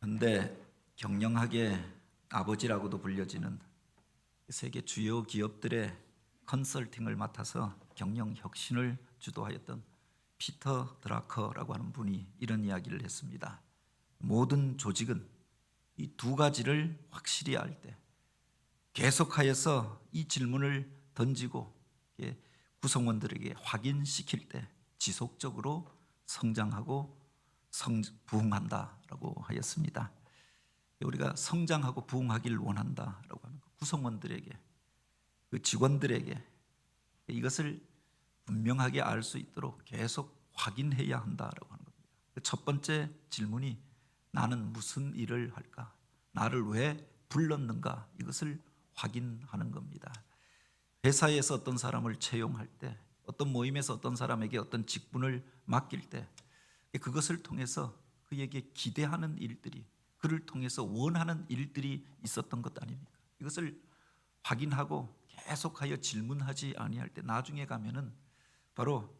현대 경영학의 아버지라고도 불려지는 세계 주요 기업들의 컨설팅을 맡아서 경영 혁신을 주도하였던 피터 드라커라고 하는 분이 이런 이야기를 했습니다. 모든 조직은 이 두 가지를 확실히 알 때 계속하여서 이 질문을 던지고 구성원들에게 확인시킬 때 지속적으로 성장하고 부흥한다라고 하였습니다. 우리가 성장하고 부흥하기를 원한다라고 하는 구성원들에게, 그 직원들에게 이것을 분명하게 알 수 있도록 계속 확인해야 한다라고 하는 겁니다. 첫 번째 질문이 나는 무슨 일을 할까? 나를 왜 불렀는가? 이것을 확인하는 겁니다. 회사에서 어떤 사람을 채용할 때, 어떤 모임에서 어떤 사람에게 어떤 직분을 맡길 때 그것을 통해서 그에게 기대하는 일들이, 그를 통해서 원하는 일들이 있었던 것 아닙니까? 이것을 확인하고 계속하여 질문하지 아니할 때 나중에 가면은 바로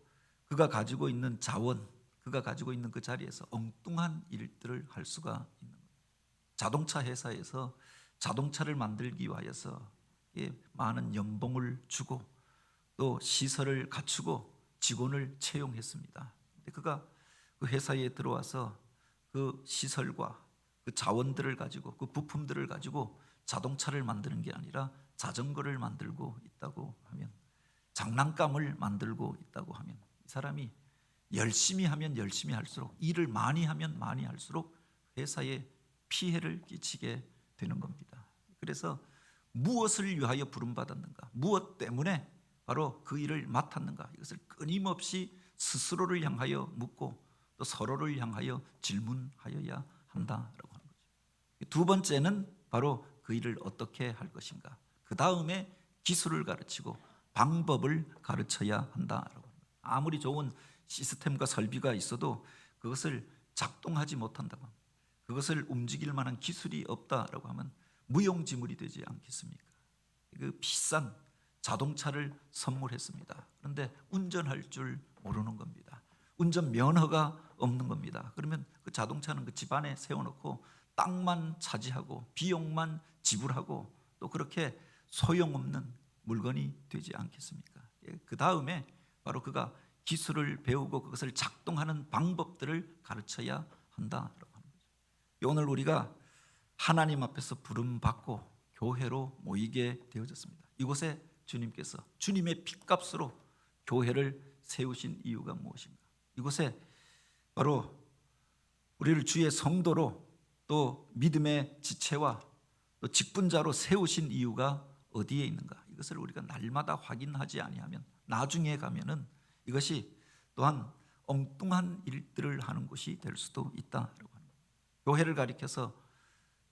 그가 가지고 있는 자원, 그가 가지고 있는 그 자리에서 엉뚱한 일들을 할 수가 있는 겁니다. 자동차 회사에서 자동차를 만들기 위하여서 많은 연봉을 주고 또 시설을 갖추고 직원을 채용했습니다. 근데 그가 그 회사에 들어와서 그 시설과 그 자원들을 가지고, 그 부품들을 가지고 자동차를 만드는 게 아니라 자전거를 만들고 있다고 하면, 장난감을 만들고 있다고 하면, 이 사람이 열심히 하면 열심히 할수록, 일을 많이 하면 많이 할수록 회사에 피해를 끼치게 되는 겁니다. 그래서 무엇을 위하여 부름받았는가, 무엇 때문에 바로 그 일을 맡았는가, 이것을 끊임없이 스스로를 향하여 묻고 또 서로를 향하여 질문하여야 한다라고 하는 거죠. 두 번째는 바로 그 일을 어떻게 할 것인가, 그 다음에 기술을 가르치고 방법을 가르쳐야 한다라고 합니다. 아무리 좋은 시스템과 설비가 있어도 그것을 작동하지 못한다고 합니다. 그것을 움직일 만한 기술이 없다라고 하면 무용지물이 되지 않겠습니까? 그 비싼 자동차를 선물했습니다. 그런데 운전할 줄 모르는 겁니다. 운전 면허가 없는 겁니다. 그러면 그 자동차는 그 집 안에 세워놓고 땅만 차지하고 비용만 지불하고 또 그렇게 소용없는 물건이 되지 않겠습니까? 그 다음에 바로 그가 기술을 배우고 그것을 작동하는 방법들을 가르쳐야 한다라고 하는 거죠. 오늘 우리가 하나님 앞에서 부름받고 교회로 모이게 되어졌습니다. 이곳에 주님께서 주님의 핏값으로 교회를 세우신 이유가 무엇인가? 이곳에 바로 우리를 주의 성도로 또 믿음의 지체와 또 직분자로 세우신 이유가 어디에 있는가? 이것을 우리가 날마다 확인하지 아니하면 나중에 가면은 이것이 또한 엉뚱한 일들을 하는 곳이 될 수도 있다라고 합니다. 교회를 가리켜서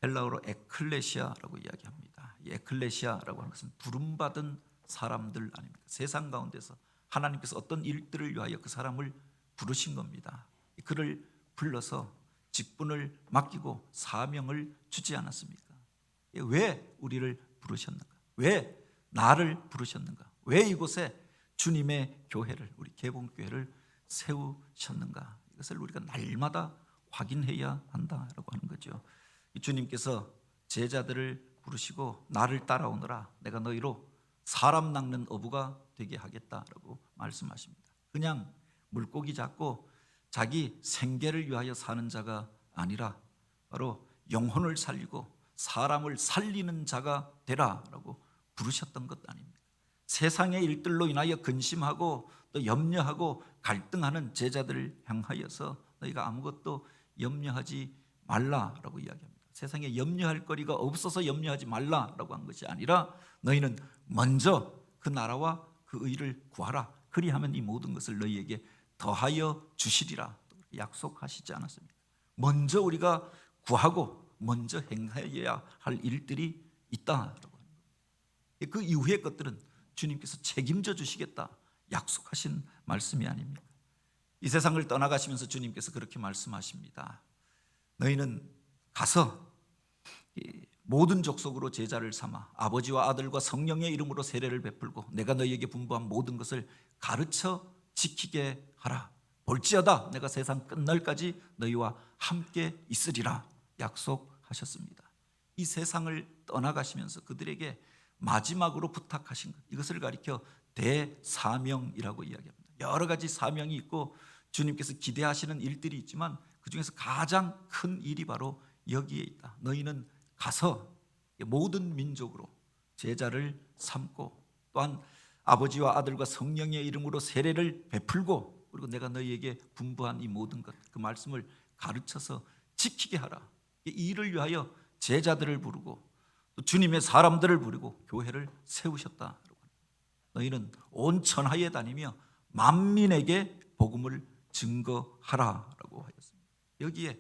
헬라어로 에클레시아라고 이야기합니다. 이 에클레시아라고 하는 것은 부름받은 사람들 아닙니까? 세상 가운데서 하나님께서 어떤 일들을 위하여 그 사람을 부르신 겁니다. 그를 불러서 직분을 맡기고 사명을 주지 않았습니까? 왜 우리를 부르셨는가? 왜 나를 부르셨는가? 왜 이곳에 주님의 교회를, 우리 개봉교회를 세우셨는가? 이것을 우리가 날마다 확인해야 한다라고 하는 거죠. 주님께서 제자들을 부르시고 나를 따라오너라, 내가 너희로 사람 낚는 어부가 되게 하겠다라고 말씀하십니다. 그냥 물고기 잡고 자기 생계를 위하여 사는 자가 아니라 바로 영혼을 살리고 사람을 살리는 자가 되라라고 부르셨던 것 아닙니까? 세상의 일들로 인하여 근심하고 또 염려하고 갈등하는 제자들을 향하여서 너희가 아무것도 염려하지 말라라고 이야기합니다. 세상에 염려할 거리가 없어서 염려하지 말라라고 한 것이 아니라 너희는 먼저 그 나라와 그 의를 구하라. 그리하면 이 모든 것을 너희에게 더하여 주시리라 약속하시지 않았습니까? 먼저 우리가 구하고 먼저 행해야 할 일들이 있다라고 하는 겁니다. 그 이후의 것들은 주님께서 책임져 주시겠다 약속하신 말씀이 아닙니까? 이 세상을 떠나가시면서 주님께서 그렇게 말씀하십니다. 너희는 가서 모든 족속으로 제자를 삼아 아버지와 아들과 성령의 이름으로 세례를 베풀고 내가 너희에게 분부한 모든 것을 가르쳐 지키게 하라. 볼지어다 내가 세상 끝날까지 너희와 함께 있으리라 약속하셨습니다. 이 세상을 떠나가시면서 그들에게 마지막으로 부탁하신 것, 이것을 가리켜 대사명이라고 이야기합니다. 여러 가지 사명이 있고 주님께서 기대하시는 일들이 있지만 그 중에서 가장 큰 일이 바로 여기에 있다. 너희는 가서 모든 민족으로 제자를 삼고 또한 아버지와 아들과 성령의 이름으로 세례를 베풀고 그리고 내가 너희에게 분부한 이 모든 것, 그 말씀을 가르쳐서 지키게 하라. 이 일을 위하여 제자들을 부르고 또 주님의 사람들을 부르고 교회를 세우셨다. 너희는 온 천하에 다니며 만민에게 복음을 증거하라라고 하였습니다. 여기에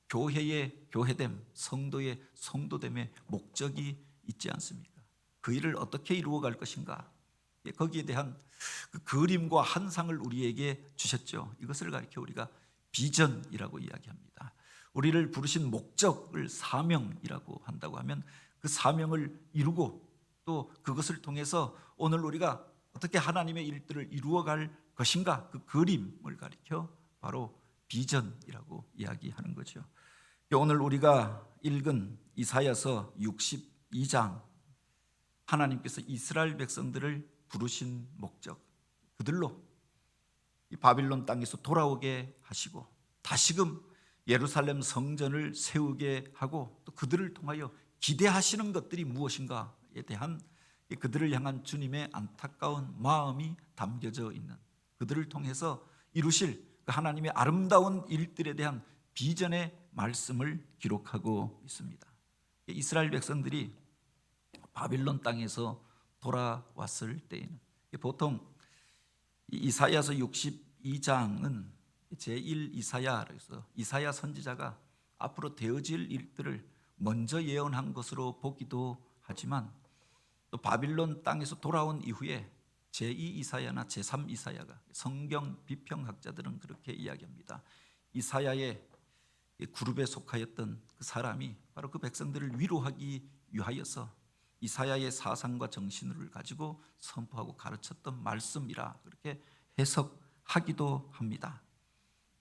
교회의 교회됨, 성도의 성도됨의 목적이 있지 않습니까? 그 일을 어떻게 이루어갈 것인가? 거기에 대한 그 그림과 환상을 우리에게 주셨죠. 이것을 가리켜 우리가 비전이라고 이야기합니다. 우리를 부르신 목적을 사명이라고 한다고 하면 그 사명을 이루고 또 그것을 통해서 오늘 우리가 어떻게 하나님의 일들을 이루어갈 것인가, 그 그림을 가리켜 바로 비전이라고 이야기하는 거죠. 오늘 우리가 읽은 이사야서 62장, 하나님께서 이스라엘 백성들을 부르신 목적, 그들로 이 바빌론 땅에서 돌아오게 하시고 다시금 예루살렘 성전을 세우게 하고 또 그들을 통하여 기대하시는 것들이 무엇인가에 대한 그들을 향한 주님의 안타까운 마음이 담겨져 있는, 그들을 통해서 이루실 그 하나님의 아름다운 일들에 대한 비전의 말씀을 기록하고 있습니다. 이스라엘 백성들이 바빌론 땅에서 돌아왔을 때에는 보통 이사야서 62장은 제1 이사야에서 이사야 선지자가 앞으로 되어질 일들을 먼저 예언한 것으로 보기도 하지만 또 바빌론 땅에서 돌아온 이후에 제2 이사야나 제3 이사야가, 성경 비평학자들은 그렇게 이야기합니다. 이사야의 그룹에 속하였던 그 사람이 바로 그 백성들을 위로하기 위하여서 이사야의 사상과 정신을 가지고 선포하고 가르쳤던 말씀이라 그렇게 해석하기도 합니다.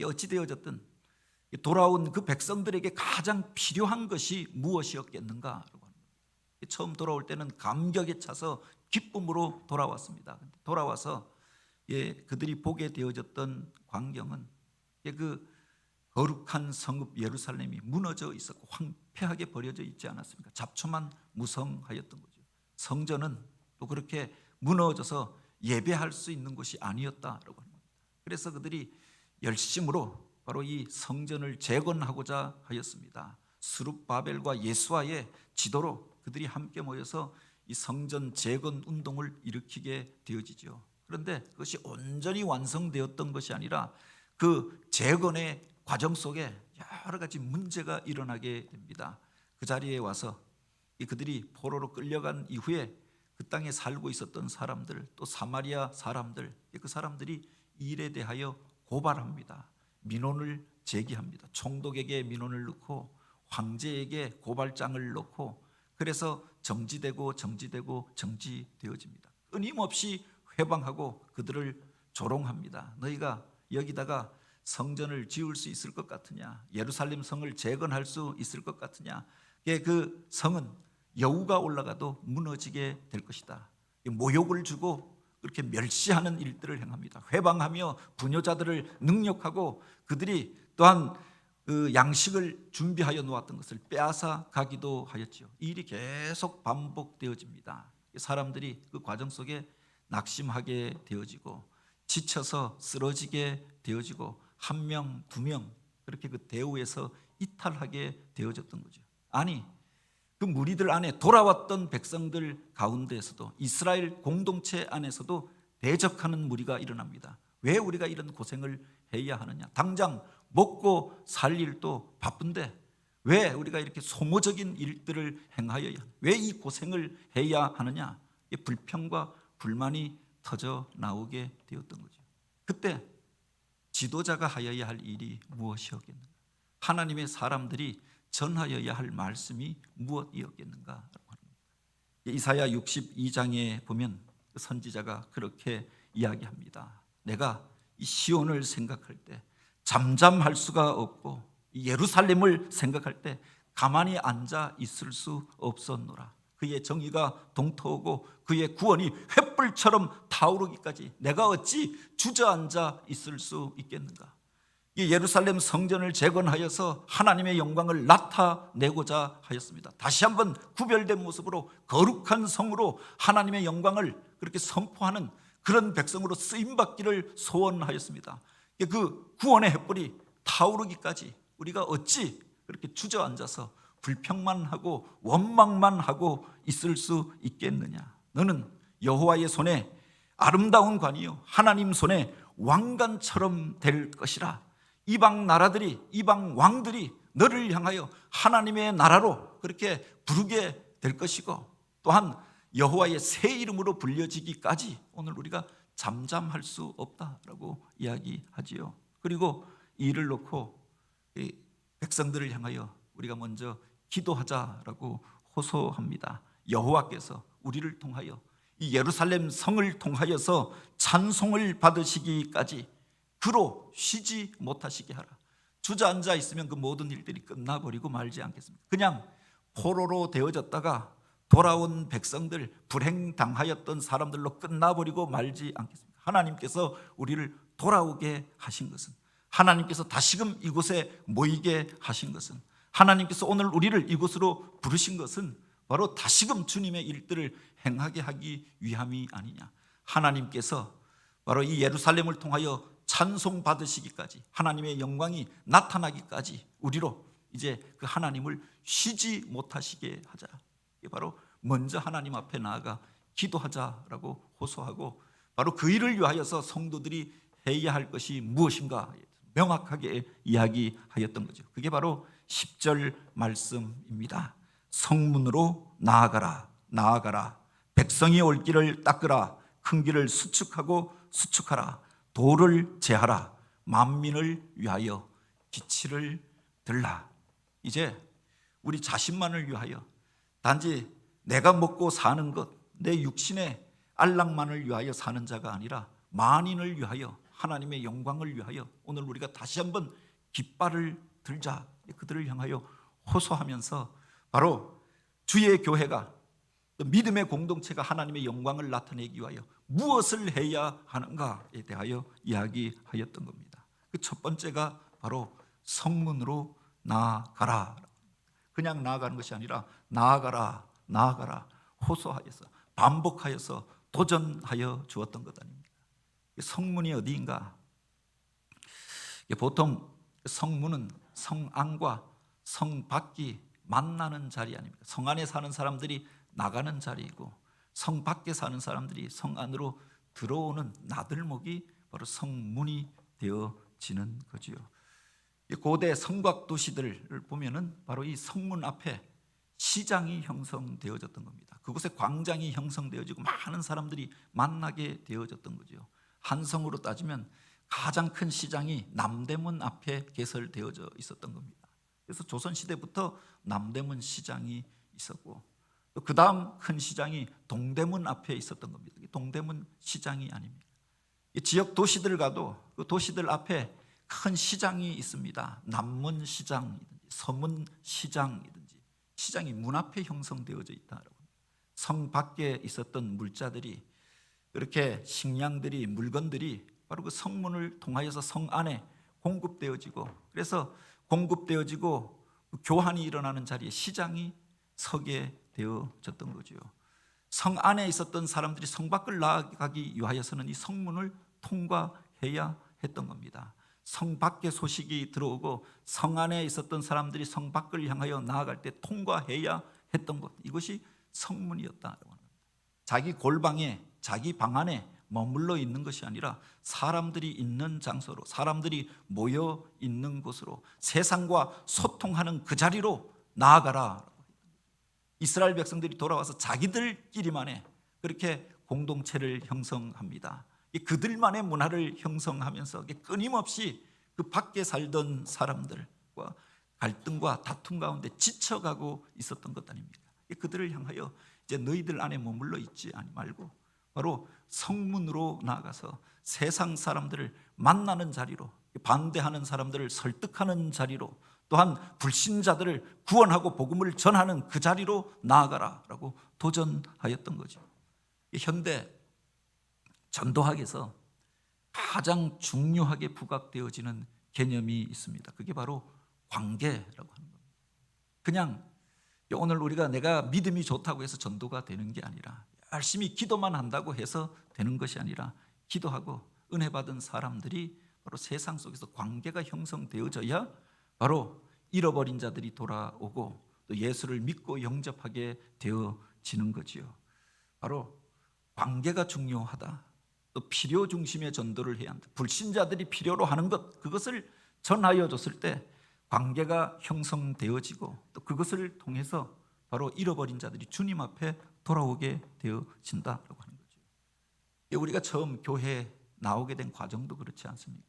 어찌되어졌든 돌아온 그 백성들에게 가장 필요한 것이 무엇이었겠는가? 처음 돌아올 때는 감격에 차서 기쁨으로 돌아왔습니다. 돌아와서 그들이 보게 되어졌던 광경은 그 거룩한 성읍 예루살렘이 무너져 있었고 황폐하게 버려져 있지 않았습니까? 잡초만 무성하였던 거죠. 성전은 또 그렇게 무너져서 예배할 수 있는 곳이 아니었다라고 합니다. 그래서 그들이 열심으로 바로 이 성전을 재건하고자 하였습니다. 스룹바벨과 예수아의 지도로 그들이 함께 모여서 이 성전 재건 운동을 일으키게 되어지죠. 그런데 그것이 온전히 완성되었던 것이 아니라 그 재건의 과정 속에 여러 가지 문제가 일어나게 됩니다. 그 자리에 와서 그들이 포로로 끌려간 이후에 그 땅에 살고 있었던 사람들, 또 사마리아 사람들, 그 사람들이 이 일에 대하여 고발합니다. 민원을 제기합니다. 총독에게 민원을 넣고 황제에게 고발장을 넣고 그래서 정지되어집니다. 끊임없이 회방하고 그들을 조롱합니다. 너희가 여기다가 성전을 지을 수 있을 것 같으냐? 예루살렘 성을 재건할 수 있을 것 같으냐? 그 성은 여우가 올라가도 무너지게 될 것이다. 모욕을 주고 그렇게 멸시하는 일들을 행합니다. 회방하며 부녀자들을 능욕하고 그들이 또한 그 양식을 준비하여 놓았던 것을 빼앗아 가기도 하였죠. 이 일이 계속 반복되어집니다. 사람들이 그 과정 속에 낙심하게 되어지고 지쳐서 쓰러지게 되어지고 한 명, 두 명 그렇게 그 대우에서 이탈하게 되어졌던 거죠. 아니 그 무리들 안에 돌아왔던 백성들 가운데에서도 이스라엘 공동체 안에서도 대적하는 무리가 일어납니다. 왜 우리가 이런 고생을 해야 하느냐? 당장 먹고 살 일도 바쁜데 왜 우리가 이렇게 소모적인 일들을 행하여야, 왜 이 고생을 해야 하느냐? 불평과 불만이 터져 나오게 되었던 거죠. 그때 지도자가 하여야 할 일이 무엇이었겠는가? 하나님의 사람들이 전하여야 할 말씀이 무엇이었겠는가? 이사야 62장에 보면 선지자가 그렇게 이야기합니다. 내가 이 시온을 생각할 때 잠잠할 수가 없고 예루살렘을 생각할 때 가만히 앉아 있을 수 없었노라. 그의 정의가 동토하고 그의 구원이 횃불처럼 타오르기까지 내가 어찌 주저앉아 있을 수 있겠는가. 이 예루살렘 성전을 재건하여서 하나님의 영광을 나타내고자 하였습니다. 다시 한번 구별된 모습으로 거룩한 성으로 하나님의 영광을 그렇게 선포하는 그런 백성으로 쓰임받기를 소원하였습니다. 그 구원의 횃불이 타오르기까지 우리가 어찌 그렇게 주저앉아서 불평만 하고 원망만 하고 있을 수 있겠느냐. 너는 여호와의 손에 아름다운 관이요 하나님 손에 왕관처럼 될 것이라. 이방 나라들이, 이방 왕들이 너를 향하여 하나님의 나라로 그렇게 부르게 될 것이고, 또한 여호와의 새 이름으로 불려지기까지 오늘 우리가 잠잠할 수 없다라고 이야기하지요. 그리고 이를 놓고 이 백성들을 향하여 우리가 먼저 기도하자라고 호소합니다. 여호와께서 우리를 통하여 이 예루살렘 성을 통하여서 찬송을 받으시기까지 그로 쉬지 못하시게 하라. 주저앉아 있으면 그 모든 일들이 끝나버리고 말지 않겠습니까? 그냥 포로로 되어졌다가 돌아온 백성들, 불행당하였던 사람들로 끝나버리고 말지 않겠습니까? 하나님께서 우리를 돌아오게 하신 것은, 하나님께서 다시금 이곳에 모이게 하신 것은, 하나님께서 오늘 우리를 이곳으로 부르신 것은 바로 다시금 주님의 일들을 행하게 하기 위함이 아니냐. 하나님께서 바로 이 예루살렘을 통하여 찬송 받으시기까지, 하나님의 영광이 나타나기까지 우리로 이제 그 하나님을 쉬지 못하시게 하자. 이게 바로 먼저 하나님 앞에 나아가 기도하자라고 호소하고, 바로 그 일을 위하여서 성도들이 해야 할 것이 무엇인가 명확하게 이야기하였던 거죠. 그게 바로 10절 말씀입니다. 성문으로 나아가라, 나아가라. 백성이 올 길을 닦으라. 큰 길을 수축하고 수축하라. 도를 제하라. 만민을 위하여 기치를 들라. 이제 우리 자신만을 위하여, 단지 내가 먹고 사는 것, 내 육신의 안락만을 위하여 사는 자가 아니라 만인을 위하여, 하나님의 영광을 위하여 오늘 우리가 다시 한번 깃발을 들자. 그들을 향하여 호소하면서 바로 주의 교회가, 믿음의 공동체가 하나님의 영광을 나타내기 위하여 무엇을 해야 하는가에 대하여 이야기하였던 겁니다. 그 첫 번째가 바로 성문으로 나아가라. 그냥 나아가는 것이 아니라 나아가라, 나아가라 호소하여서, 반복하여서 도전하여 주었던 것 아닙니까? 성문이 어디인가? 보통 성문은 성 안과 성 밖이 만나는 자리 아닙니까? 성 안에 사는 사람들이 나가는 자리이고, 성 밖에 사는 사람들이 성 안으로 들어오는 나들목이 바로 성문이 되어지는 거지요. 고대 성곽 도시들을 보면은 바로 이 성문 앞에 시장이 형성되어졌던 겁니다. 그곳에 광장이 형성되어지고 많은 사람들이 만나게 되어졌던 거죠. 한 성으로 따지면 가장 큰 시장이 남대문 앞에 개설되어져 있었던 겁니다. 그래서 조선시대부터 남대문 시장이 있었고, 또 그 다음 큰 시장이 동대문 앞에 있었던 겁니다. 동대문 시장이 아닙니다. 지역 도시들 가도 그 도시들 앞에 큰 시장이 있습니다. 남문 시장이든지 서문 시장이든지 시장이 문 앞에 형성되어져 있다라고. 성 밖에 있었던 물자들이, 그렇게 식량들이, 물건들이 바로 그 성문을 통하여서 성 안에 공급되어지고, 그래서 공급되어지고 교환이 일어나는 자리에 시장이 서게 되어졌던 거죠. 성 안에 있었던 사람들이 성 밖을 나아가기 위하여서는 이 성문을 통과해야 했던 겁니다. 성 밖에 소식이 들어오고 성 안에 있었던 사람들이 성 밖을 향하여 나아갈 때 통과해야 했던 것, 이것이 성문이었다고 합니다. 자기 골방에, 자기 방 안에 머물러 있는 것이 아니라 사람들이 있는 장소로, 사람들이 모여 있는 곳으로, 세상과 소통하는 그 자리로 나아가라. 이스라엘 백성들이 돌아와서 자기들끼리만의 그렇게 공동체를 형성합니다. 그들만의 문화를 형성하면서 끊임없이 그 밖에 살던 사람들과 갈등과 다툼 가운데 지쳐가고 있었던 것 아닙니까? 그들을 향하여 이제 너희들 안에 머물러 있지 말고 바로 성문으로 나아가서 세상 사람들을 만나는 자리로, 반대하는 사람들을 설득하는 자리로, 또한 불신자들을 구원하고 복음을 전하는 그 자리로 나아가라라고 도전하였던 거죠. 현대 전도학에서 가장 중요하게 부각되어지는 개념이 있습니다. 그게 바로 관계라고 하는 겁니다. 그냥 오늘 우리가 내가 믿음이 좋다고 해서 전도가 되는 게 아니라, 열심히 기도만 한다고 해서 되는 것이 아니라, 기도하고 은혜 받은 사람들이 바로 세상 속에서 관계가 형성되어져야 바로 잃어버린 자들이 돌아오고 또 예수를 믿고 영접하게 되어지는 거지요. 바로 관계가 중요하다. 또 필요 중심의 전도를 해야 한다. 불신자들이 필요로 하는 것, 그것을 전하여 줬을 때 관계가 형성되어지고 또 그것을 통해서 바로 잃어버린 자들이 주님 앞에 돌아오게 되어진다라고 하는 거죠. 우리가 처음 교회에 나오게 된 과정도 그렇지 않습니까?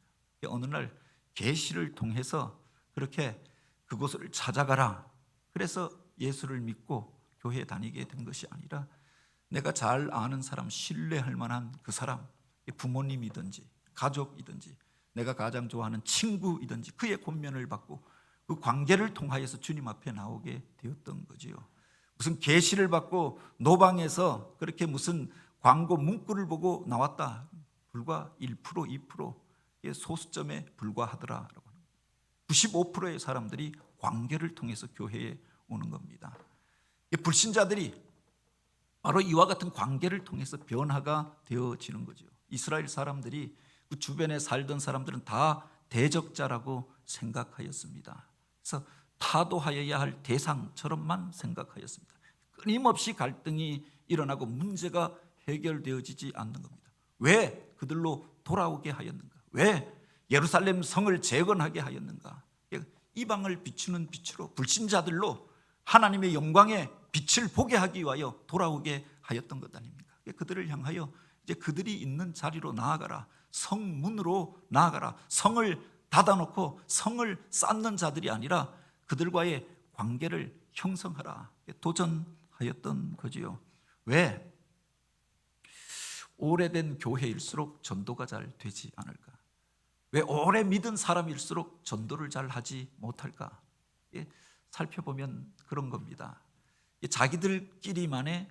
어느 날 계시를 통해서 그렇게 그곳을 찾아가라, 그래서 예수를 믿고 교회에 다니게 된 것이 아니라, 내가 잘 아는 사람, 신뢰할 만한 그 사람, 부모님이든지 가족이든지 내가 가장 좋아하는 친구이든지 그의 권면을 받고 그 관계를 통하여서 주님 앞에 나오게 되었던 거지요. 무슨 계시를 받고 노방에서 그렇게 무슨 광고 문구를 보고 나왔다, 불과 1%, 2%의 소수점에 불과하더라라고 하는 거예요. 95%의 사람들이 관계를 통해서 교회에 오는 겁니다. 불신자들이 바로 이와 같은 관계를 통해서 변화가 되어지는 거죠. 이스라엘 사람들이 그 주변에 살던 사람들은 다 대적자라고 생각하였습니다. 그래서 타도하여야 할 대상처럼만 생각하였습니다. 끊임없이 갈등이 일어나고 문제가 해결되어지지 않는 겁니다. 왜 그들로 돌아오게 하였는가? 왜 예루살렘 성을 재건하게 하였는가? 이방을 비추는 빛으로, 불신자들로 하나님의 영광의 빛을 보게 하기 위하여 돌아오게 하였던 것 아닙니까? 그들을 향하여 이제 그들이 있는 자리로 나아가라, 성문으로 나아가라, 성을 닫아놓고 성을 쌓는 자들이 아니라 그들과의 관계를 형성하라, 도전하였던 거지요. 왜? 오래된 교회일수록 전도가 잘 되지 않을까? 왜 오래 믿은 사람일수록 전도를 잘 하지 못할까? 살펴보면 그런 겁니다. 자기들끼리만의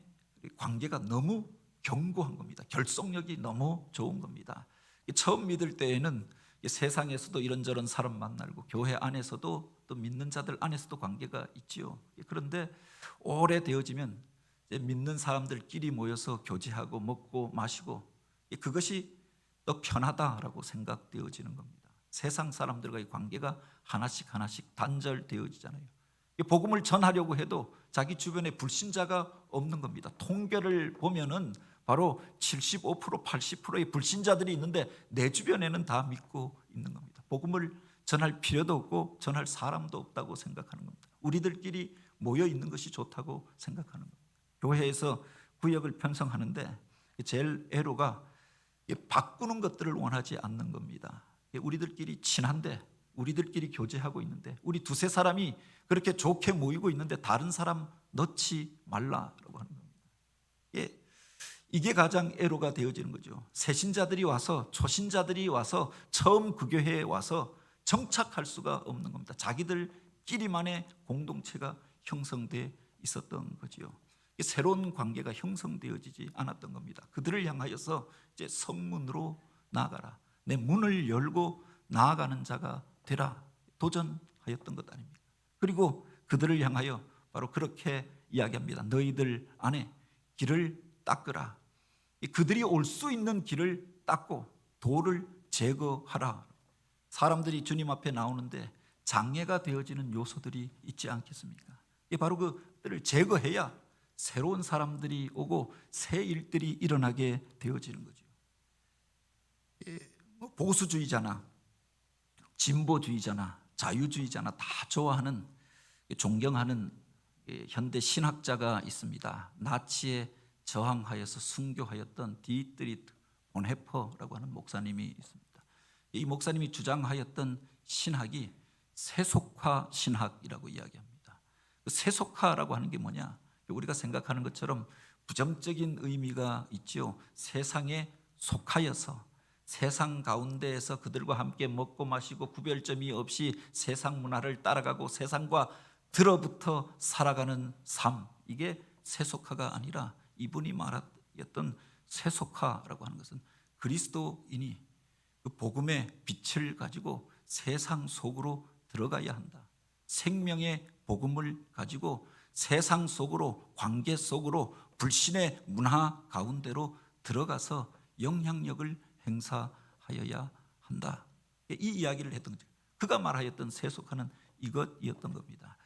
관계가 너무 견고한 겁니다. 결속력이 너무 좋은 겁니다. 처음 믿을 때에는 세상에서도 이런저런 사람 만나고 교회 안에서도 또 믿는 자들 안에서도 관계가 있지요. 그런데 오래되어지면 믿는 사람들끼리 모여서 교제하고 먹고 마시고 그것이 더 편하다라고 생각되어지는 겁니다. 세상 사람들과의 관계가 하나씩 단절되어지잖아요. 복음을 전하려고 해도 자기 주변에 불신자가 없는 겁니다. 통계를 보면은 바로 75%, 80%의 불신자들이 있는데 내 주변에는 다 믿고 있는 겁니다. 복음을 전할 필요도 없고 전할 사람도 없다고 생각하는 겁니다. 우리들끼리 모여 있는 것이 좋다고 생각하는 겁니다. 교회에서 구역을 편성하는데 제일 애로가 바꾸는 것들을 원하지 않는 겁니다. 우리들끼리 친한데, 우리들끼리 교제하고 있는데, 우리 두세 사람이 그렇게 좋게 모이고 있는데 다른 사람 넣지 말라라고 하는 겁니다. 이게 가장 애로가 되어지는 거죠. 새신자들이 와서, 초신자들이 와서 처음 그 교회에 와서 정착할 수가 없는 겁니다. 자기들끼리만의 공동체가 형성돼 있었던 거지요. 새로운 관계가 형성되어지지 않았던 겁니다. 그들을 향하여서 이제 성문으로 나아가라, 내 문을 열고 나아가는 자가 되라, 도전하였던 것 아닙니까? 그리고 그들을 향하여 바로 그렇게 이야기합니다. 너희들 안에 길을 닦으라. 그들이 올 수 있는 길을 닦고 돌을 제거하라. 사람들이 주님 앞에 나오는데 장애가 되어지는 요소들이 있지 않겠습니까? 바로 그들을 제거해야 새로운 사람들이 오고 새 일들이 일어나게 되어지는 거죠. 보수주의자나 진보주의자나 자유주의자나 다 좋아하는, 존경하는 현대 신학자가 있습니다. 나치에 저항하여서 순교하였던 디트리트 본헤퍼라고 하는 목사님이 있습니다. 이 목사님이 주장하였던 신학이 세속화 신학이라고 이야기합니다. 세속화라고 하는 게 뭐냐? 우리가 생각하는 것처럼 부정적인 의미가 있지요. 세상에 속하여서 세상 가운데에서 그들과 함께 먹고 마시고 구별점이 없이 세상 문화를 따라가고 세상과 들어붙어 살아가는 삶, 이게 세속화가 아니라 이분이 말했던 세속화라고 하는 것은 그리스도인이 그 복음의 빛을 가지고 세상 속으로 들어가야 한다. 생명의 복음을 가지고 세상 속으로, 관계 속으로, 불신의 문화 가운데로 들어가서 영향력을 행사하여야 한다. 이 이야기를 했던 거죠. 그가 말하였던 세속화는 이것이었던 겁니다.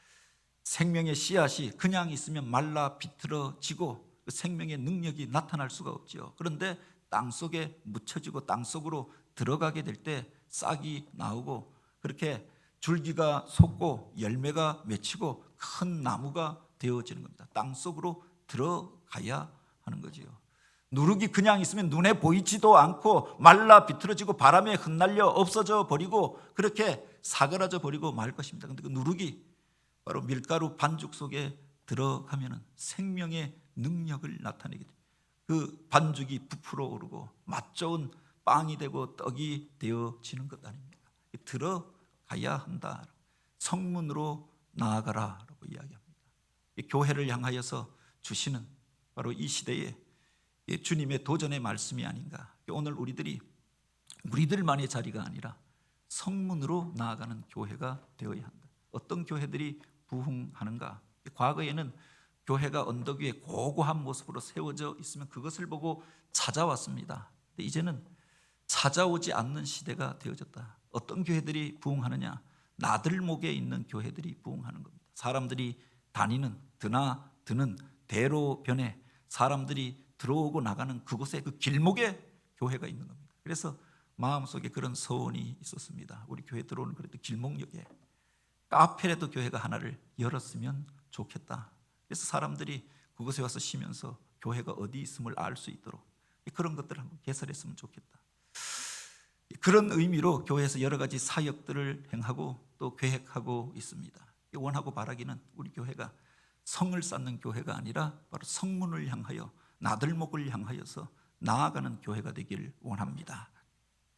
생명의 씨앗이 그냥 있으면 말라 비틀어지고 그 생명의 능력이 나타날 수가 없죠. 그런데 땅속에 묻혀지고 땅속으로 들어가게 될 때 싹이 나오고 그렇게 줄기가 솟고 열매가 맺히고 큰 나무가 되어지는 겁니다. 땅속으로 들어가야 하는 거지요. 누룩이 그냥 있으면 눈에 보이지도 않고 말라 비틀어지고 바람에 흩날려 없어져 버리고 그렇게 사그라져 버리고 말 것입니다. 그런데 그 누룩이 바로 밀가루 반죽 속에 들어가면 생명의 능력을 나타내게 돼요. 그 반죽이 부풀어 오르고 맛 좋은 빵이 되고 떡이 되어지는 것 아닙니까? 들어가야 한다. 성문으로 나아가라라고 이야기합니다. 교회를 향하여서 주시는 바로 이 시대에 주님의 도전의 말씀이 아닌가. 오늘 우리들만의 자리가 아니라 성문으로 나아가는 교회가 되어야 한다. 어떤 교회들이 부흥하는가? 과거에는 교회가 언덕 위에 고고한 모습으로 세워져 있으면 그것을 보고 찾아왔습니다. 근데 이제는 찾아오지 않는 시대가 되어졌다. 어떤 교회들이 부흥하느냐? 나들목에 있는 교회들이 부흥하는 겁니다. 사람들이 다니는 드는 대로변에 사람들이 들어오고 나가는 그곳에 그 길목에 교회가 있는 겁니다. 그래서 마음속에 그런 소원이 있었습니다. 우리 교회 들어오는 그래도 길목역에 카페라도 교회가 하나를 열었으면 좋겠다. 그래서 사람들이 그곳에 와서 쉬면서 교회가 어디 있음을 알 수 있도록 그런 것들을 한번 개설했으면 좋겠다. 그런 의미로 교회에서 여러 가지 사역들을 행하고 또 계획하고 있습니다. 원하고 바라기는 우리 교회가 성을 쌓는 교회가 아니라 바로 성문을 향하여 나들목을 향하여서 나아가는 교회가 되길 원합니다.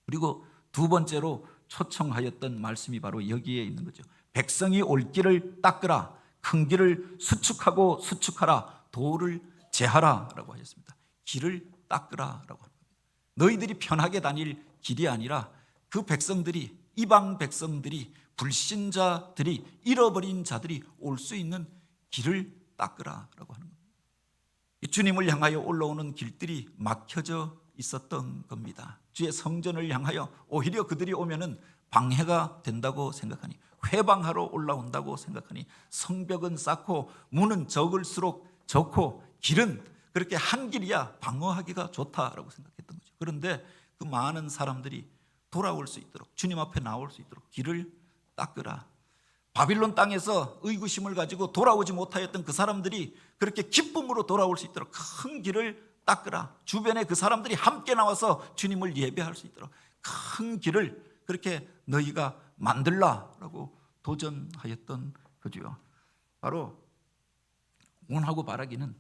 그리고 두 번째로 초청하였던 말씀이 바로 여기에 있는 거죠. 백성이 올 길을 닦으라, 큰 길을 수축하고 수축하라, 도를 제하라 라고 하였습니다. 길을 닦으라 라고 합니다. 너희들이 편하게 다닐 길이 아니라 그 백성들이, 이방 백성들이, 불신자들이, 잃어버린 자들이 올 수 있는 길을 닦으라 라고 하는 겁니다. 주님을 향하여 올라오는 길들이 막혀져 있었던 겁니다. 주의 성전을 향하여 오히려 그들이 오면은 방해가 된다고 생각하니, 회방하러 올라온다고 생각하니, 성벽은 쌓고 문은 적을수록 적고 길은 그렇게 한 길이야 방어하기가 좋다라고 생각했던 거죠. 그런데 그 많은 사람들이 돌아올 수 있도록, 주님 앞에 나올 수 있도록 길을 닦으라. 바빌론 땅에서 의구심을 가지고 돌아오지 못하였던 그 사람들이 그렇게 기쁨으로 돌아올 수 있도록 큰 길을 닦으라. 주변에 그 사람들이 함께 나와서 주님을 예배할 수 있도록 큰 길을 그렇게 너희가 만들라라고 도전하였던 거죠. 바로 원하고 바라기는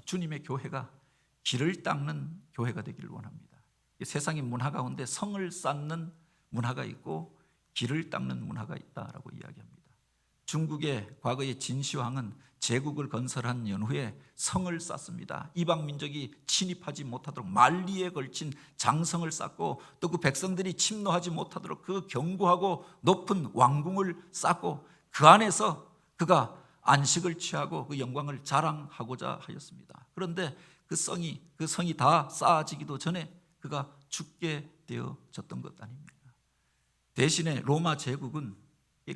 주님의 교회가 길을 닦는 교회가 되기를 원합니다. 세상의 문화 가운데 성을 쌓는 문화가 있고 길을 닦는 문화가 있다라고 이야기합니다. 중국의 과거의 진시황은 제국을 건설한 연후에 성을 쌓습니다. 이방 민족이 침입하지 못하도록 만리에 걸친 장성을 쌓고 또 그 백성들이 침노하지 못하도록 그 견고하고 높은 왕궁을 쌓고 그 안에서 그가 안식을 취하고 그 영광을 자랑하고자 하였습니다. 그런데 그 성이 다 쌓아지기도 전에 그가 죽게 되어졌던 것 아닙니까? 대신에 로마 제국은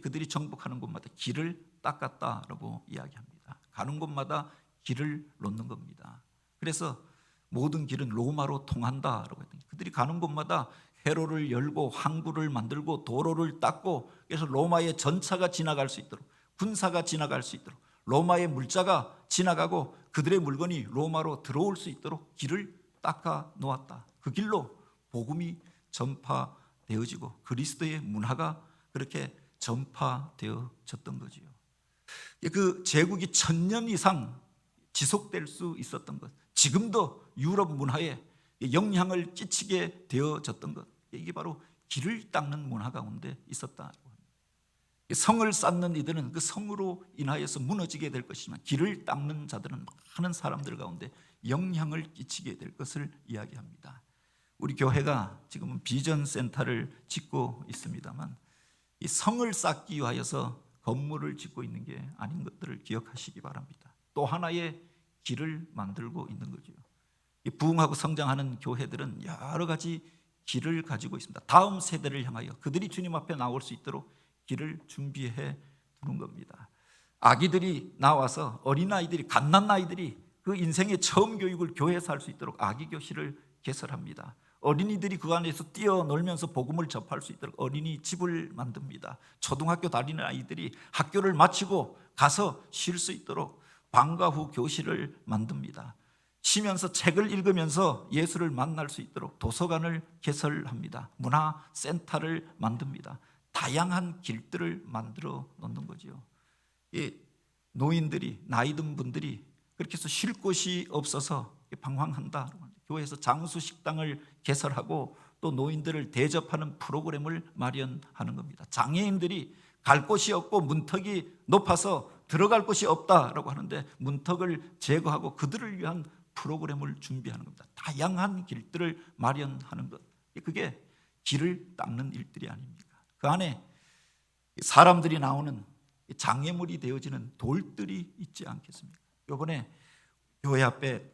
그들이 정복하는 곳마다 길을 닦았다라고 이야기합니다. 가는 곳마다 길을 놓는 겁니다. 그래서 모든 길은 로마로 통한다라고 했더니 그들이 가는 곳마다 회로를 열고 항구를 만들고 도로를 닦고, 그래서 로마의 전차가 지나갈 수 있도록, 군사가 지나갈 수 있도록, 로마의 물자가 지나가고 그들의 물건이 로마로 들어올 수 있도록 길을 닦아 놓았다. 그 길로 복음이 전파되어지고 그리스도의 문화가 그렇게 전파되어졌던 거지요. 그 제국이 1000년 이상 지속될 수 있었던 것, 지금도 유럽 문화에 영향을 끼치게 되어졌던 것, 이게 바로 길을 닦는 문화 가운데 있었다. 성을 쌓는 이들은 그 성으로 인하여서 무너지게 될 것이지만 길을 닦는 자들은 많은 사람들 가운데 영향을 끼치게 될 것을 이야기합니다. 우리 교회가 지금은 비전 센터를 짓고 있습니다만 이 성을 쌓기 위하여서 건물을 짓고 있는 게 아닌 것들을 기억하시기 바랍니다. 또 하나의 길을 만들고 있는 거죠. 부흥하고 성장하는 교회들은 여러 가지 길을 가지고 있습니다. 다음 세대를 향하여 그들이 주님 앞에 나올 수 있도록 길을 준비해 두는 겁니다. 아기들이 나와서 어린아이들이 갓난아이들이 그 인생의 처음 교육을 교회에서 할 수 있도록 아기 교실을 개설합니다. 어린이들이 그 안에서 뛰어놀면서 복음을 접할 수 있도록 어린이집을 만듭니다. 초등학교 다니는 아이들이 학교를 마치고 가서 쉴 수 있도록 방과 후 교실을 만듭니다. 쉬면서 책을 읽으면서 예수를 만날 수 있도록 도서관을 개설합니다. 문화센터를 만듭니다. 다양한 길들을 만들어 놓는 거죠. 노인들이, 나이 든 분들이 그렇게 해서 쉴 곳이 없어서 방황한다. 교회에서 장수식당을 개설하고 또 노인들을 대접하는 프로그램을 마련하는 겁니다. 장애인들이 갈 곳이 없고 문턱이 높아서 들어갈 곳이 없다라고 하는데 문턱을 제거하고 그들을 위한 프로그램을 준비하는 겁니다. 다양한 길들을 마련하는 것, 그게 길을 닦는 일들이 아닙니까? 그 안에 사람들이 나오는 장애물이 되어지는 돌들이 있지 않겠습니까? 이번에 교회 앞에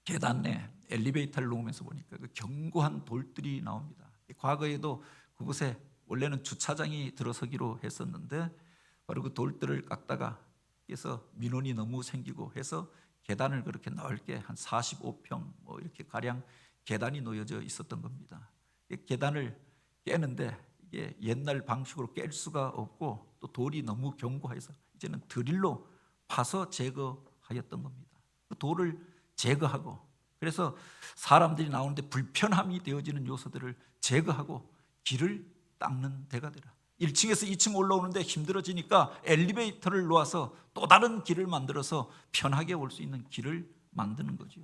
계단 내 엘리베이터를 놓으면서 보니까 그 견고한 돌들이 나옵니다. 과거에도 그곳에 원래는 주차장이 들어서기로 했었는데 바로 그 돌들을 깎다가 그래서 민원이 너무 생기고 해서 계단을 그렇게 넓게 한 45평 뭐 이렇게 가량 계단이 놓여져 있었던 겁니다. 계단을 깨는데 이게 옛날 방식으로 깰 수가 없고 또 돌이 너무 견고해서 이제는 드릴로 파서 제거하였던 겁니다. 그 돌을 제거하고 그래서 사람들이 나오는데 불편함이 되어지는 요소들을 제거하고 길을 닦는 데가 되라. 1층에서 2층 올라오는데 힘들어지니까 엘리베이터를 놓아서 또 다른 길을 만들어서 편하게 올 수 있는 길을 만드는 거죠.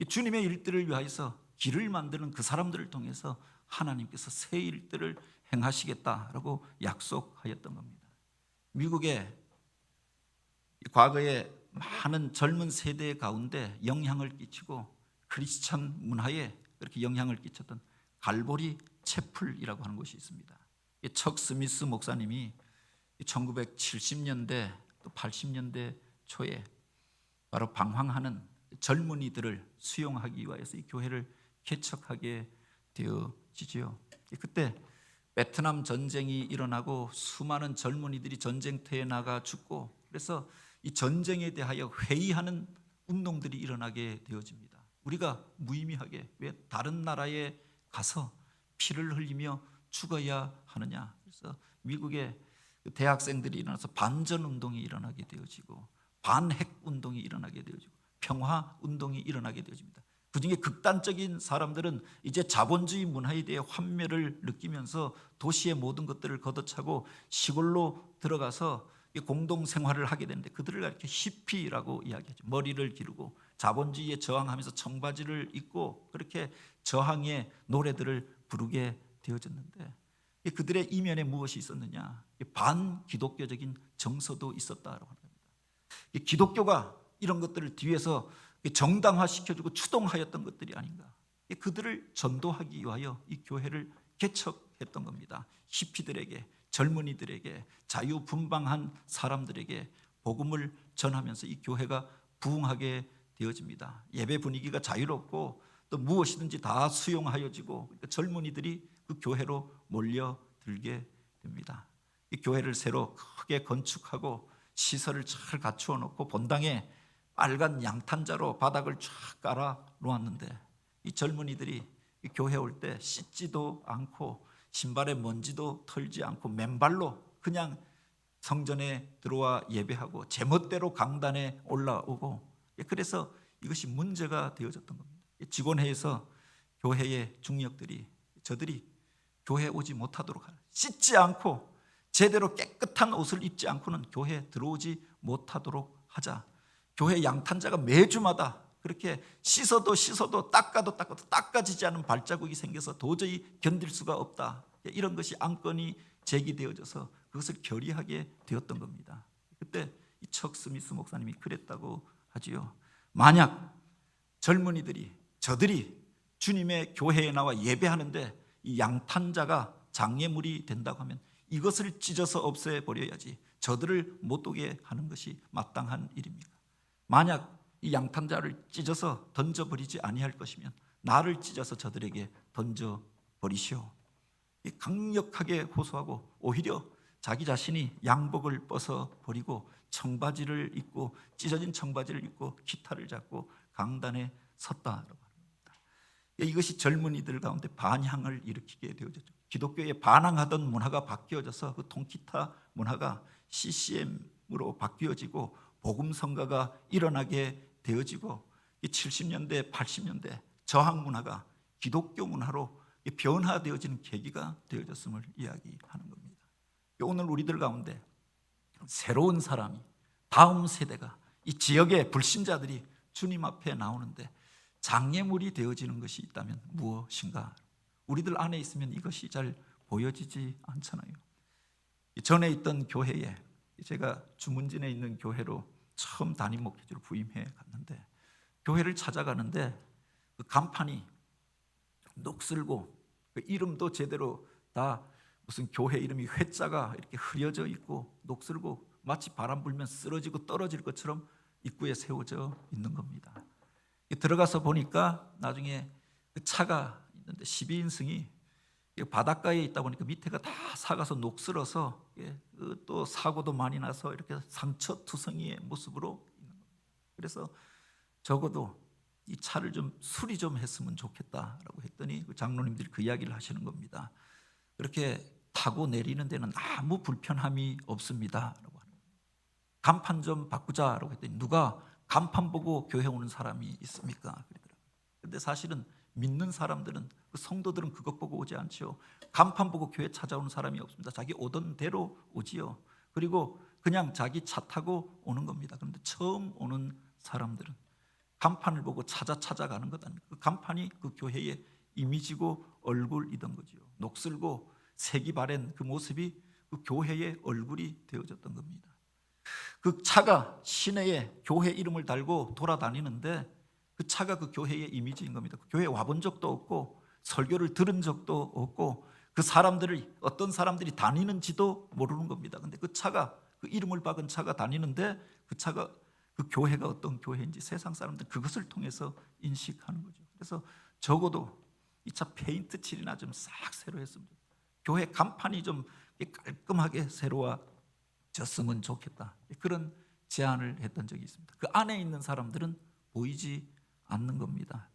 주님의 일들을 위하여서 길을 만드는 그 사람들을 통해서 하나님께서 새 일들을 행하시겠다라고 약속하였던 겁니다. 미국의 과거에 많은 젊은 세대 가운데 영향을 끼치고 크리스찬 문화에 그렇게 영향을 끼쳤던 갈보리 채플이라고 하는 곳이 있습니다. 척 스미스 목사님이 1970년대 또 80년대 초에 바로 방황하는 젊은이들을 수용하기 위해서 이 교회를 개척하게 되어지지요. 그때 베트남 전쟁이 일어나고 수많은 젊은이들이 전쟁터에 나가 죽고 그래서 이 전쟁에 대하여 회의하는 운동들이 일어나게 되어집니다. 우리가 무의미하게 왜 다른 나라에 가서 피를 흘리며 죽어야 하느냐. 그래서 미국의 대학생들이 일어나서 반전 운동이 일어나게 되어지고 반핵 운동이 일어나게 되어지고 평화 운동이 일어나게 되어집니다. 그중에 극단적인 사람들은 이제 자본주의 문화에 대해 환멸을 느끼면서 도시의 모든 것들을 걷어차고 시골로 들어가서 공동 생활을 하게 되는데 그들을 이렇게 히피라고 이야기하죠. 머리를 기르고 자본주의에 저항하면서 청바지를 입고 그렇게 저항의 노래들을 부르게 되어졌는데 그들의 이면에 무엇이 있었느냐? 반기독교적인 정서도 있었다라고 합니다. 기독교가 이런 것들을 뒤에서 정당화시켜주고 추동하였던 것들이 아닌가. 그들을 전도하기 위하여 이 교회를 개척했던 겁니다. 히피들에게, 젊은이들에게, 자유분방한 사람들에게 복음을 전하면서 이 교회가 부흥하게 되어집니다. 예배 분위기가 자유롭고 또 무엇이든지 다 수용하여지고 그러니까 젊은이들이 그 교회로 몰려들게 됩니다. 이 교회를 새로 크게 건축하고 시설을 잘 갖추어 놓고 본당에 빨간 양탄자로 바닥을 쫙 깔아 놓았는데 이 젊은이들이 이 교회 올 때 씻지도 않고 신발에 먼지도 털지 않고 맨발로 그냥 성전에 들어와 예배하고 제멋대로 강단에 올라오고 그래서 이것이 문제가 되어졌던 겁니다. 직원회에서 교회의 중역들이 저들이 교회에 오지 못하도록 하라. 씻지 않고 제대로 깨끗한 옷을 입지 않고는 교회에 들어오지 못하도록 하자. 교회 양탄자가 매주마다 그렇게 씻어도 닦아도 닦아지지 않은 발자국이 생겨서 도저히 견딜 수가 없다. 이런 것이 안건이 제기되어져서 그것을 결의하게 되었던 겁니다. 그때 이 척 스미스 목사님이 그랬다고 하지요. 만약 젊은이들이 저들이 주님의 교회에 나와 예배하는데 이 양탄자가 장애물이 된다고 하면 이것을 찢어서 없애버려야지 저들을 못 오게 하는 것이 마땅한 일입니다. 만약 이 양탄자를 찢어서 던져버리지 아니할 것이면 나를 찢어서 저들에게 던져버리시오. 강력하게 호소하고 오히려 자기 자신이 양복을 벗어버리고 청바지를 입고 찢어진 청바지를 입고 기타를 잡고 강단에 섰다라고 합니다. 이것이 젊은이들 가운데 반향을 일으키게 되어졌죠. 기독교에 반항하던 문화가 바뀌어져서 그 통기타 문화가 CCM으로 바뀌어지고 복음성가가 일어나게 되어지고 70년대 80년대 저항 문화가 기독교 문화로 변화되어지는 계기가 되어졌음을 이야기하는 겁니다. 오늘 우리들 가운데 새로운 사람이 다음 세대가 이 지역의 불신자들이 주님 앞에 나오는데 장애물이 되어지는 것이 있다면 무엇인가? 우리들 안에 있으면 이것이 잘 보여지지 않잖아요. 전에 있던 교회에 제가 주문진에 있는 교회로 처음 담임 목회자로 부임해 갔는데 교회를 찾아가는데 그 간판이 녹슬고 그 이름도 제대로 다 무슨 교회 이름이 회자가 이렇게 흐려져 있고 녹슬고 마치 바람 불면 쓰러지고 떨어질 것처럼 입구에 세워져 있는 겁니다. 들어가서 보니까 나중에 그 차가 있는데 12인승이 바닷가에 있다 보니까 밑에가 다 삭아서 녹슬어서 또 사고도 많이 나서 이렇게 상처투성이의 모습으로 있는 겁니다. 그래서 적어도 이 차를 좀 수리 좀 했으면 좋겠다라고 했더니 그 장로님들이 그 이야기를 하시는 겁니다. 그렇게 타고 내리는 데는 아무 불편함이 없습니다라고 하는 거예요. 간판 좀 바꾸자라고 했더니 누가 간판 보고 교회 오는 사람이 있습니까? 그러더라고요. 근데 사실은 믿는 사람들은 그 성도들은 그것 보고 오지 않죠. 간판 보고 교회 찾아오는 사람이 없습니다. 자기 오던 대로 오지요. 그리고 그냥 자기 차 타고 오는 겁니다. 그런데 처음 오는 사람들은 간판을 보고 찾아가는 것 아닙니까? 그 간판이 그 교회의 이미지고 얼굴이던 거죠. 녹슬고 색이 바랜 그 모습이 그 교회의 얼굴이 되어졌던 겁니다. 그 차가 시내에 교회 이름을 달고 돌아다니는데 그 차가 그 교회의 이미지인 겁니다. 그 교회에 와본 적도 없고 설교를 들은 적도 없고 그 사람들을 어떤 사람들이 다니는지도 모르는 겁니다. 근데 그 차가 그 이름을 박은 차가 다니는데 그 차가 그 교회가 어떤 교회인지 세상 사람들 그것을 통해서 인식하는 거죠. 그래서 적어도 이 차 페인트 칠이나 좀 싹 새로 했으면 좋겠다. 교회 간판이 좀 깔끔하게 새로워졌으면 좋겠다. 그런 제안을 했던 적이 있습니다. 그 안에 있는 사람들은 보이지 않는 겁니다.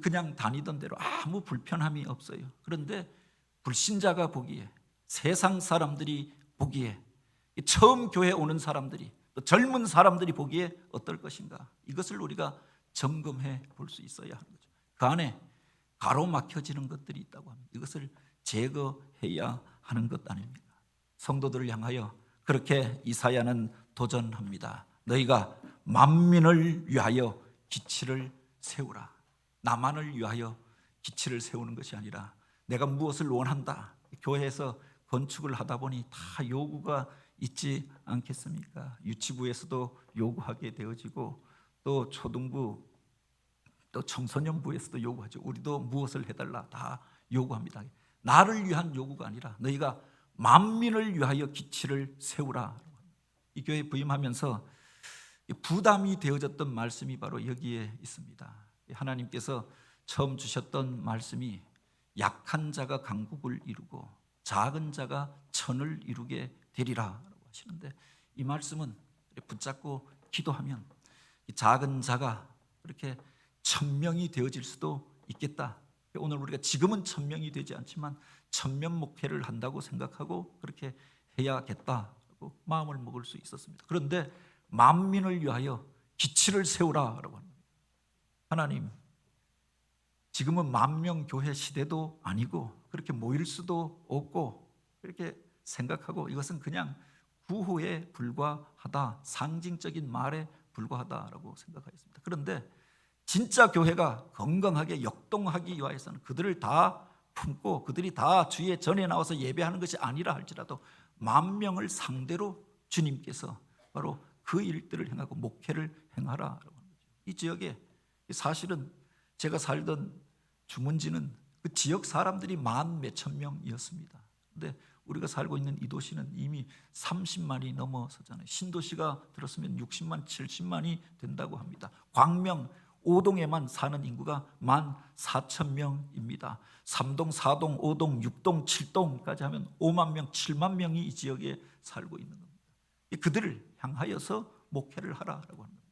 그냥 다니던 대로 아무 불편함이 없어요. 그런데 불신자가 보기에 세상 사람들이 보기에 처음 교회 오는 사람들이 또 젊은 사람들이 보기에 어떨 것인가 이것을 우리가 점검해 볼 수 있어야 하는 거죠. 그 안에 가로막혀지는 것들이 있다고 합니다. 이것을 제거해야 하는 것 아닙니까? 성도들을 향하여 그렇게 이사야는 도전합니다. 너희가 만민을 위하여 기치를 세우라. 나만을 위하여 기치를 세우는 것이 아니라 내가 무엇을 원한다. 교회에서 건축을 하다 보니 다 요구가 있지 않겠습니까? 유치부에서도 요구하게 되어지고 또 초등부 또 청소년부에서도 요구하죠. 우리도 무엇을 해달라 다 요구합니다. 나를 위한 요구가 아니라 너희가 만민을 위하여 기치를 세우라. 이 교회에 부임하면서 부담이 되어졌던 말씀이 바로 여기에 있습니다. 하나님께서 처음 주셨던 말씀이 약한 자가 강국을 이루고 작은 자가 천을 이루게 되리라 라고 하시는데 이 말씀은 붙잡고 기도하면 작은 자가 그렇게 1000명이 되어질 수도 있겠다. 오늘 우리가 지금은 1000명이 되지 않지만 1000명 목회를 한다고 생각하고 그렇게 해야겠다고 마음을 먹을 수 있었습니다. 그런데 만민을 위하여 기치를 세우라라고 합니다. 하나님, 지금은 만명 교회 시대도 아니고 그렇게 모일 수도 없고 그렇게 생각하고 이것은 그냥 구호에 불과하다, 상징적인 말에 불과하다라고 생각하였습니다. 그런데 진짜 교회가 건강하게 역동하기 위해서는 그들을 다 품고 그들이 다 주의 전에 나와서 예배하는 것이 아니라 할지라도 10,000명을 상대로 주님께서 바로 그 일들을 행하고 목회를 행하라라고 하는 거죠. 이 지역에 사실은 제가 살던 주문지는 그 지역 사람들이 10,000몇천 명이었습니다. 그런데 우리가 살고 있는 이 도시는 이미 30만이 넘어서잖아요. 신도시가 들었으면 60만, 70만이 된다고 합니다. 광명 5동에만 사는 인구가 14,000명입니다. 3동, 4동, 5동, 6동, 7동까지 하면 5만 명, 7만 명이 이 지역에 살고 있는 겁니다. 그들을 향하여서 목회를 하라라고 합니다.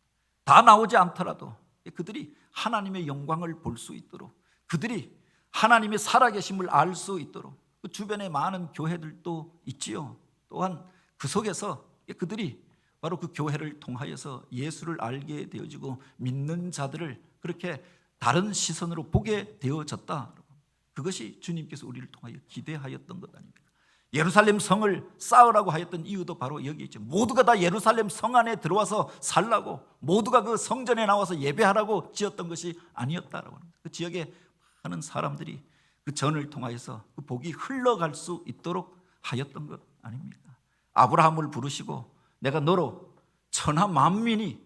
다 나오지 않더라도 그들이 하나님의 영광을 볼 수 있도록, 그들이 하나님의 살아계심을 알 수 있도록, 그 주변에 많은 교회들도 있지요. 또한 그 속에서 그들이 바로 그 교회를 통하여서 예수를 알게 되어지고 믿는 자들을 그렇게 다른 시선으로 보게 되어졌다. 그것이 주님께서 우리를 통하여 기대하였던 것 아닙니까? 예루살렘 성을 쌓으라고 하였던 이유도 바로 여기 있죠. 모두가 다 예루살렘 성 안에 들어와서 살라고, 모두가 그 성전에 나와서 예배하라고 지었던 것이 아니었다라고 합니다. 그 지역에 많은 사람들이 그 전을 통하여서 그 복이 흘러갈 수 있도록 하였던 것 아닙니까? 아브라함을 부르시고 내가 너로 천하 만민이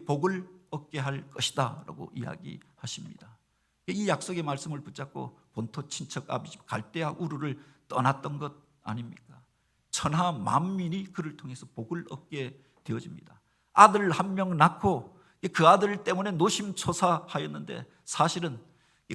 복을 얻게 할 것이다 라고 이야기하십니다. 이 약속의 말씀을 붙잡고 본토 친척 아비집 갈대아 우르를 떠났던 것 아닙니까? 천하 만민이 그를 통해서 복을 얻게 되어집니다. 아들 한 명 낳고 그 아들 때문에 노심초사하였는데 사실은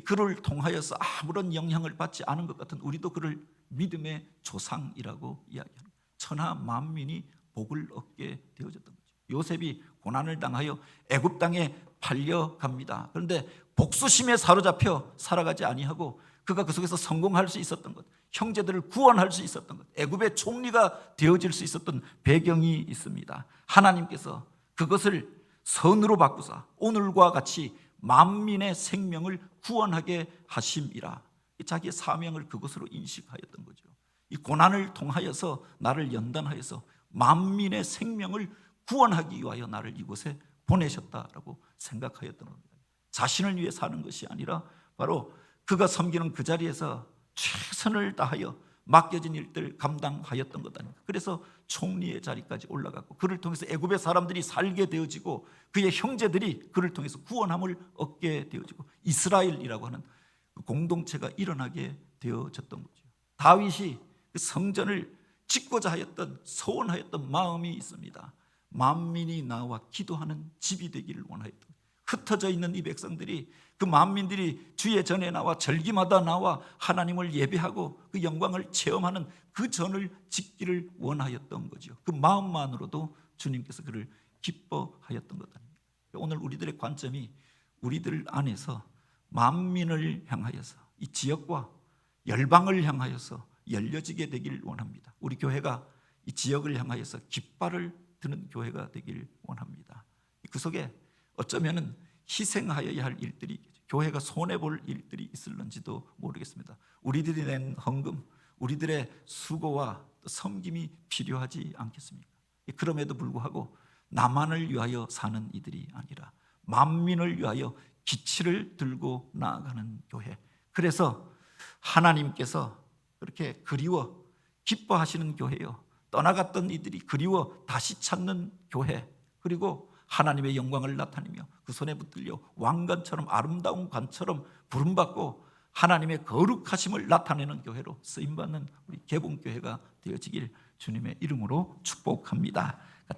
그를 통하여서 아무런 영향을 받지 않은 것 같은 우리도 그를 믿음의 조상이라고 이야기합니다. 천하 만민이 복을 얻게 되어졌던 거죠. 요셉이 고난을 당하여 애굽 땅에 팔려갑니다. 그런데 복수심에 사로잡혀 살아가지 아니하고 그가 그 속에서 성공할 수 있었던 것, 형제들을 구원할 수 있었던 것, 애굽의 총리가 되어질 수 있었던 배경이 있습니다. 하나님께서 그것을 선으로 바꾸사 오늘과 같이 만민의 생명을 구원하게 하심이라. 자기의 사명을 그것으로 인식하였던 거죠. 이 고난을 통하여서 나를 연단하여서 만민의 생명을 구원하기 위하여 나를 이곳에 보내셨다라고 생각하였던 겁니다. 자신을 위해 사는 것이 아니라 바로 그가 섬기는 그 자리에서 최선을 다하여 맡겨진 일들 감당하였던 것 아닙니까? 그래서 총리의 자리까지 올라갔고 그를 통해서 애굽의 사람들이 살게 되어지고 그의 형제들이 그를 통해서 구원함을 얻게 되어지고 이스라엘이라고 하는 공동체가 일어나게 되어졌던 거죠. 다윗이 그 성전을 짓고자 하였던 소원하였던 마음이 있습니다. 만민이 나와 기도하는 집이 되기를 원하였던, 흩어져 있는 이 백성들이, 그 만민들이 주의 전에 나와 절기마다 나와 하나님을 예배하고 그 영광을 체험하는 그 전을 짓기를 원하였던 거죠. 그 마음만으로도 주님께서 그를 기뻐하였던 것 아닙니까? 오늘 우리들의 관점이 우리들 안에서 만민을 향하여서 이 지역과 열방을 향하여서 열려지게 되길 원합니다. 우리 교회가 이 지역을 향하여서 깃발을 드는 교회가 되길 원합니다. 그 속에 어쩌면은 희생하여야 할 일들이, 교회가 손해볼 일들이 있을런지도 모르겠습니다. 우리들이 낸 헌금, 우리들의 수고와 섬김이 필요하지 않겠습니까? 그럼에도 불구하고 나만을 위하여 사는 이들이 아니라 만민을 위하여 기치를 들고 나아가는 교회, 그래서 하나님께서 그렇게 그리워 기뻐하시는 교회요, 떠나갔던 이들이 그리워 다시 찾는 교회, 그리고 하나님의 영광을 나타내며 그 손에 붙들려 왕관처럼 아름다운 관처럼 부름받고 하나님의 거룩하심을 나타내는 교회로 쓰임받는 우리 개봉교회가 되어지길 주님의 이름으로 축복합니다.